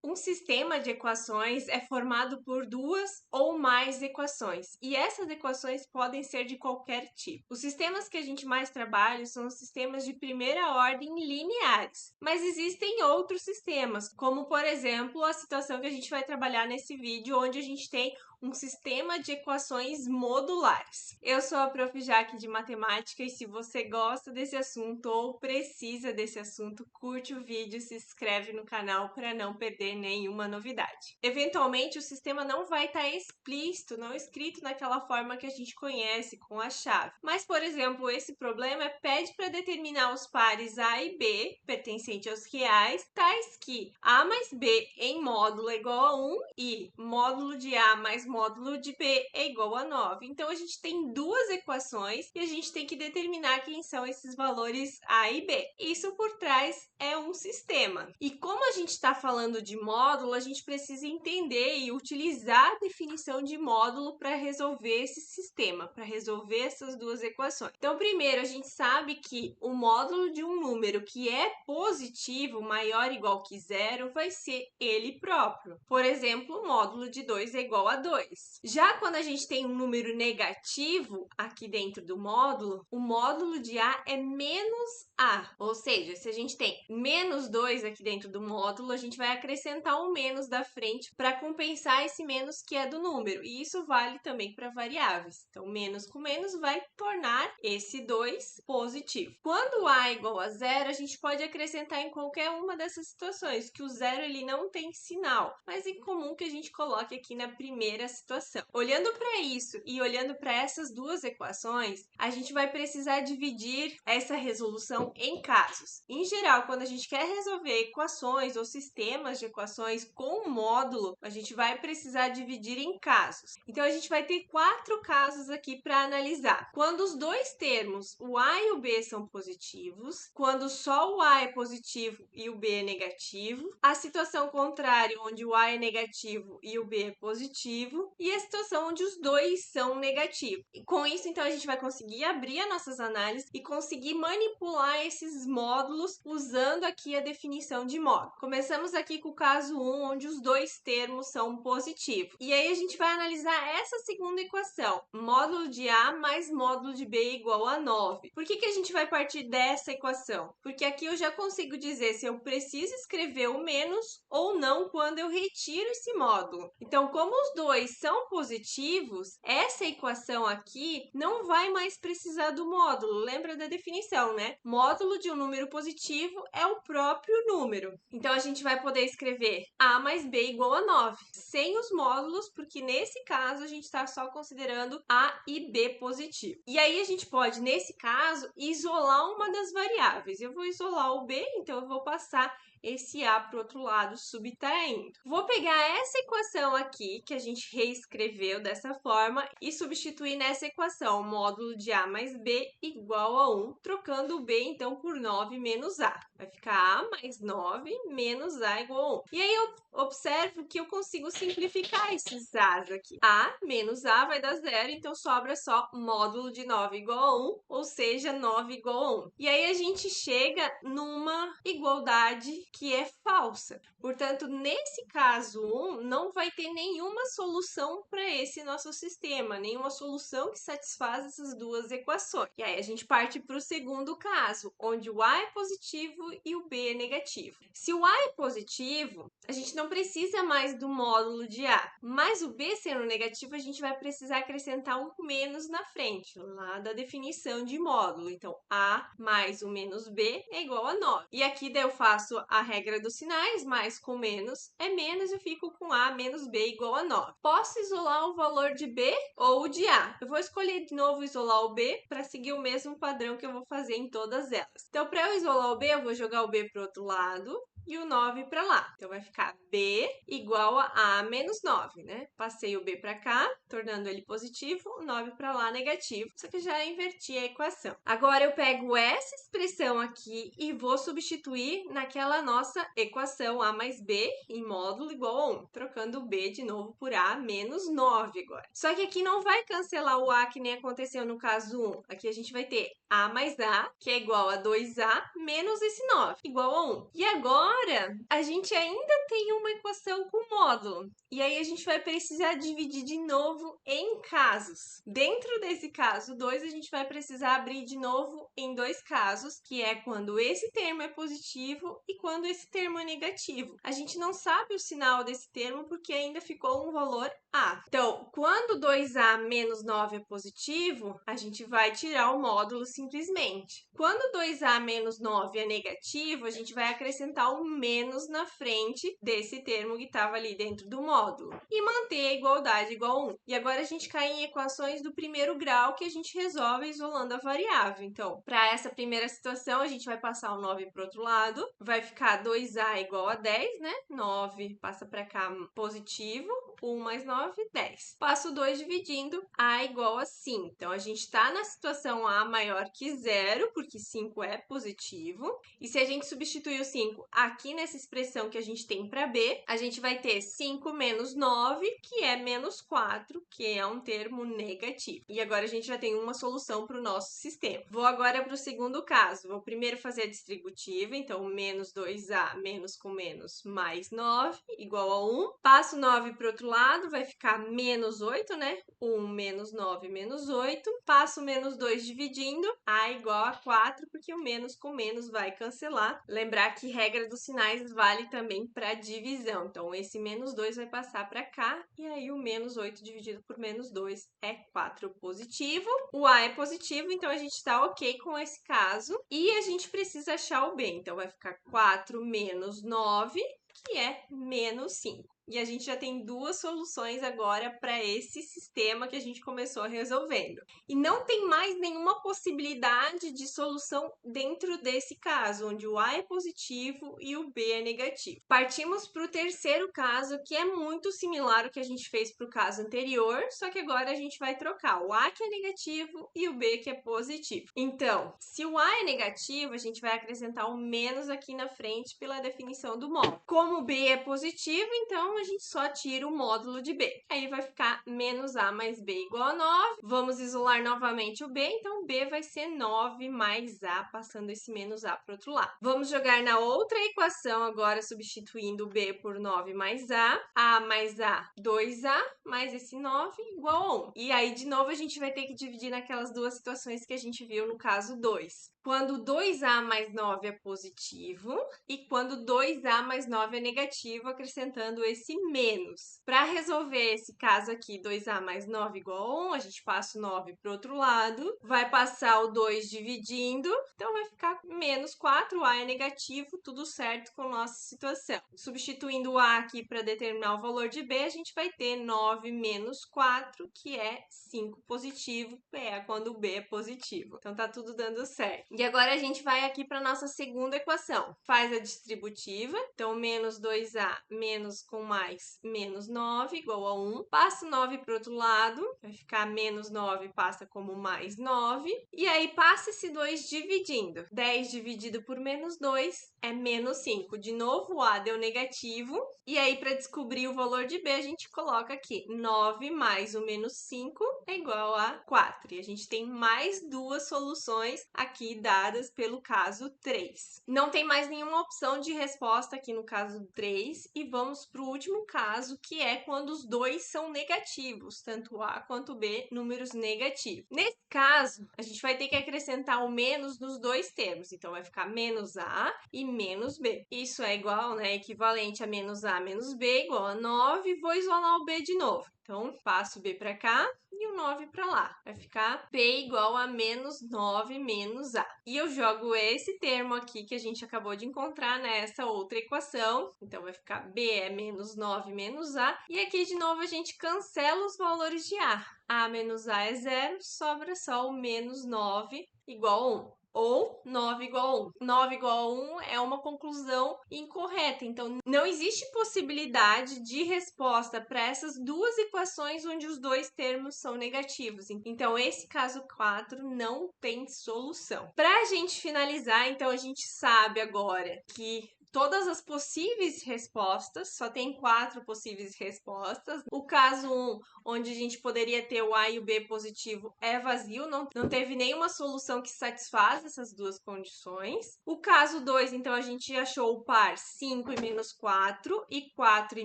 Um sistema de equações é formado por duas ou mais equações, e essas equações podem ser de qualquer tipo. Os sistemas que a gente mais trabalha são os sistemas de primeira ordem lineares, mas existem outros sistemas, como por exemplo a situação que a gente vai trabalhar nesse vídeo, onde a gente tem um sistema de equações modulares. Eu sou a Prof. Jaque de Matemática e se você gosta desse assunto ou precisa desse assunto, curte o vídeo e se inscreve no canal para não perder nenhuma novidade. Eventualmente, o sistema não vai estar explícito, não escrito naquela forma que a gente conhece, com a chave. Mas, por exemplo, esse problema pede para determinar os pares A e B, pertencentes aos reais, tais que A mais B em módulo é igual a 1 e módulo de A mais módulo de B é igual a 9. Então, a gente tem duas equações e a gente tem que determinar quem são esses valores A e B. Isso por trás é um sistema. E como a gente está falando de módulo, a gente precisa entender e utilizar a definição de módulo para resolver esse sistema, para resolver essas duas equações. Então, primeiro, a gente sabe que o módulo de um número que é positivo, maior ou igual que zero, vai ser ele próprio. Por exemplo, o módulo de 2 é igual a 2. Já quando a gente tem um número negativo aqui dentro do módulo, o módulo de A é menos A. Ou seja, se a gente tem menos 2 aqui dentro do módulo, a gente vai acrescentar um menos da frente para compensar esse menos que é do número. E isso vale também para variáveis. Então, menos com menos vai tornar esse 2 positivo. Quando A é igual a zero, a gente pode acrescentar em qualquer uma dessas situações, que o zero ele não tem sinal, mas é comum que a gente coloque aqui na primeira situação. Olhando para isso e olhando para essas duas equações, a gente vai precisar dividir essa resolução em casos. Em geral, quando a gente quer resolver equações ou sistemas de equações com módulo, a gente vai precisar dividir em casos. Então, a gente vai ter 4 casos aqui para analisar. Quando os dois termos, o A e o B, são positivos, quando só o A é positivo e o B é negativo, a situação contrária, onde o A é negativo e o B é positivo, e a situação onde os dois são negativos. E com isso, então, a gente vai conseguir abrir as nossas análises e conseguir manipular esses módulos usando aqui a definição de módulo. Começamos aqui com o caso 1, onde os dois termos são positivos. E aí a gente vai analisar essa segunda equação, módulo de A mais módulo de B igual a 9. Por que a gente vai partir dessa equação? Porque aqui eu já consigo dizer se eu preciso escrever o menos ou não quando eu retiro esse módulo. Então, como os dois são positivos, essa equação aqui não vai mais precisar do módulo. Lembra da definição, né? Módulo de um número positivo é o próprio número. Então, a gente vai poder escrever A mais B igual a 9, sem os módulos, porque nesse caso a gente está só considerando A e B positivo. E aí, a gente pode, nesse caso, isolar uma das variáveis. Eu vou isolar o B, então eu vou passar esse A para o outro lado, subtraindo. Vou pegar essa equação aqui, que a gente reescreveu dessa forma, e substituir nessa equação, módulo de A mais B igual a 1, trocando o B, então, por 9 menos A. Vai ficar A mais 9 menos A igual a 1. E aí, eu observo que eu consigo simplificar esses A's aqui. A menos A vai dar zero, então sobra só módulo de 9 igual a 1, ou seja, 9 igual a 1. E aí, a gente chega numa igualdade que é falsa. Portanto, nesse caso 1, não vai ter nenhuma solução para esse nosso sistema, nenhuma solução que satisfaz essas duas equações. E aí, a gente parte para o segundo caso, onde o A é positivo e o B é negativo. Se o A é positivo, a gente não precisa mais do módulo de A, mas o B sendo negativo, a gente vai precisar acrescentar um menos na frente, lá da definição de módulo. Então, A mais o menos B é igual a 9. E aqui daí eu faço a regra dos sinais, mais com menos é menos, eu fico com A menos B igual a 9. Posso isolar o valor de B ou de A. Eu vou escolher de novo isolar o B para seguir o mesmo padrão que eu vou fazer em todas elas. Então, para eu isolar o B, eu vou jogar o B para o outro lado e o 9 para lá. Então, vai ficar B igual a menos 9, né? Passei o B para cá, tornando ele positivo, o 9 para lá negativo, só que já inverti a equação. Agora, eu pego essa expressão aqui e vou substituir naquela nossa equação A mais B em módulo igual a 1, trocando o B de novo por A menos 9 agora. Só que aqui não vai cancelar o A que nem aconteceu no caso 1. Aqui a gente vai ter A mais A, que é igual a 2A, menos esse 9, igual a 1. E agora, a gente ainda tem uma equação com módulo. E aí a gente vai precisar dividir de novo em casos. Dentro desse caso 2, a gente vai precisar abrir de novo em dois casos, que é quando esse termo é positivo e quando esse termo é negativo. A gente não sabe o sinal desse termo porque ainda ficou um valor A. Então, quando 2A menos 9 é positivo, a gente vai tirar o módulo simplesmente. Quando 2A menos 9 é negativo, a gente vai acrescentar um menos na frente desse termo que estava ali dentro do módulo e manter a igualdade igual a 1. E agora a gente cai em equações do primeiro grau que a gente resolve isolando a variável. Então, para essa primeira situação, a gente vai passar o 9 para o outro lado, vai ficar 2A igual a 10, né? 9 passa para cá positivo, 1 mais 9, 10. Passo 2 dividindo, A igual a 5. Então, a gente está na situação A maior que 0, porque 5 é positivo. E se a gente substituir o 5 aqui nessa expressão que a gente tem para B, a gente vai ter 5 menos 9, que é menos 4, que é um termo negativo. E agora a gente já tem uma solução para o nosso sistema. Vou agora para o segundo caso. Vou primeiro fazer a distributiva, então menos 2A menos com menos mais 9, igual a 1. Passo 9 para o outro lado, vai ficar menos 8, né? 1 menos 9 menos 8. Passo menos 2 dividindo, A igual a 4, porque o menos com menos vai cancelar. Lembrar que regra dos sinais vale também para divisão. Então, esse menos 2 vai passar para cá, e aí o menos 8 dividido por menos 2 é 4 positivo. O A é positivo, então a gente está ok com esse caso. E a gente precisa achar o B. Então, vai ficar 4 menos 9, que é menos 5. E a gente já tem duas soluções agora para esse sistema que a gente começou resolvendo. E não tem mais nenhuma possibilidade de solução dentro desse caso, onde o A é positivo e o B é negativo. Partimos para o terceiro caso, que é muito similar ao que a gente fez para o caso anterior, só que agora a gente vai trocar o A que é negativo e o B que é positivo. Então, se o A é negativo, a gente vai acrescentar um menos aqui na frente pela definição do módulo. Como o B é positivo, então a gente só tira o módulo de B. Aí vai ficar menos A mais B igual a 9. Vamos isolar novamente o B, então B vai ser 9 mais A, passando esse menos A para o outro lado. Vamos jogar na outra equação agora, substituindo o B por 9 mais A mais A, 2A, mais esse 9 igual a 1. E aí, de novo, a gente vai ter que dividir naquelas duas situações que a gente viu no caso 2. Quando 2A mais 9 é positivo e quando 2A mais 9 é negativo, acrescentando esse menos. Para resolver esse caso aqui, 2A mais 9 igual a 1, a gente passa o 9 para o outro lado, vai passar o 2 dividindo, então vai ficar menos 4A é negativo, tudo certo com a nossa situação. Substituindo o A aqui para determinar o valor de B, a gente vai ter 9 menos 4, que é 5 positivo, é quando o B é positivo. Então tá tudo dando certo. E agora a gente vai aqui para nossa segunda equação. Faz a distributiva, então menos 2A menos com mais menos 9 igual a 1. Passa o 9 para o outro lado, vai ficar menos 9 passa como mais 9. E aí passa esse 2 dividindo. 10 dividido por menos 2 é menos 5. De novo o A deu negativo. E aí para descobrir o valor de B a gente coloca aqui 9 mais o menos 5 é igual a 4. E a gente tem mais duas soluções aqui dadas pelo caso 3. Não tem mais nenhuma opção de resposta aqui no caso 3 e vamos para o último caso, que é quando os dois são negativos, tanto A quanto B, números negativos. Nesse caso, a gente vai ter que acrescentar o menos nos dois termos, então vai ficar menos A e menos B. Isso é igual, né, equivalente a menos A menos B igual a 9, vou isolar o B de novo. Então, passo o B para cá e o 9 para lá. Vai ficar B igual a menos 9 menos A. E eu jogo esse termo aqui que a gente acabou de encontrar nessa outra equação. Então, vai ficar B é menos 9 menos A. E aqui, de novo, a gente cancela os valores de A. A menos A é 0, sobra só o menos 9 igual a 1. Ou 9 igual a 1. 9 igual a 1 é uma conclusão incorreta. Então, não existe possibilidade de resposta para essas duas equações onde os dois termos são negativos. Então, esse caso 4 não tem solução. Para a gente finalizar, então, a gente sabe agora que todas as possíveis respostas, só tem 4 possíveis respostas. O caso 1, onde a gente poderia ter o A e o B positivo, é vazio, não teve nenhuma solução que satisfaz essas duas condições. O caso 2, então, a gente achou o par 5 e menos 4 e 4 e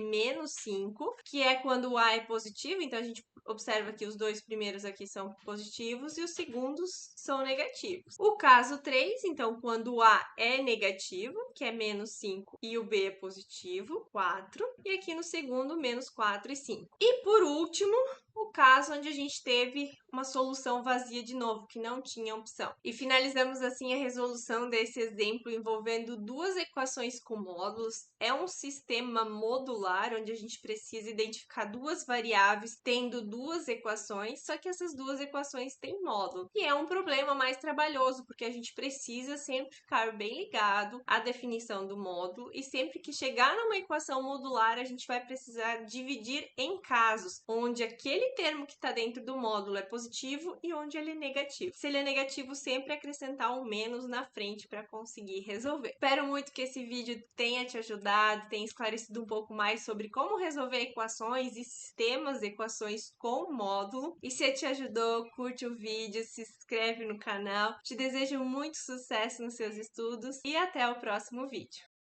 menos 5, que é quando o A é positivo, então a gente observa que os dois primeiros aqui são positivos e os segundos são negativos. O caso 3, então, quando o A é negativo, que é menos 5, e o B é positivo, 4. E aqui no segundo, menos 4 e 5. E por último, o caso onde a gente teve uma solução vazia de novo, que não tinha opção. E finalizamos assim a resolução desse exemplo envolvendo duas equações com módulos. É um sistema modular, onde a gente precisa identificar duas variáveis tendo duas equações, só que essas duas equações têm módulo. E é um problema mais trabalhoso, porque a gente precisa sempre ficar bem ligado à definição do módulo, e sempre que chegar numa equação modular, a gente vai precisar dividir em casos, onde aquele termo que está dentro do módulo é positivo e onde ele é negativo. Se ele é negativo, sempre acrescentar um menos na frente para conseguir resolver. Espero muito que esse vídeo tenha te ajudado, tenha esclarecido um pouco mais sobre como resolver equações e sistemas de equações com módulo. E se te ajudou, curte o vídeo, se inscreve no canal. Te desejo muito sucesso nos seus estudos e até o próximo vídeo.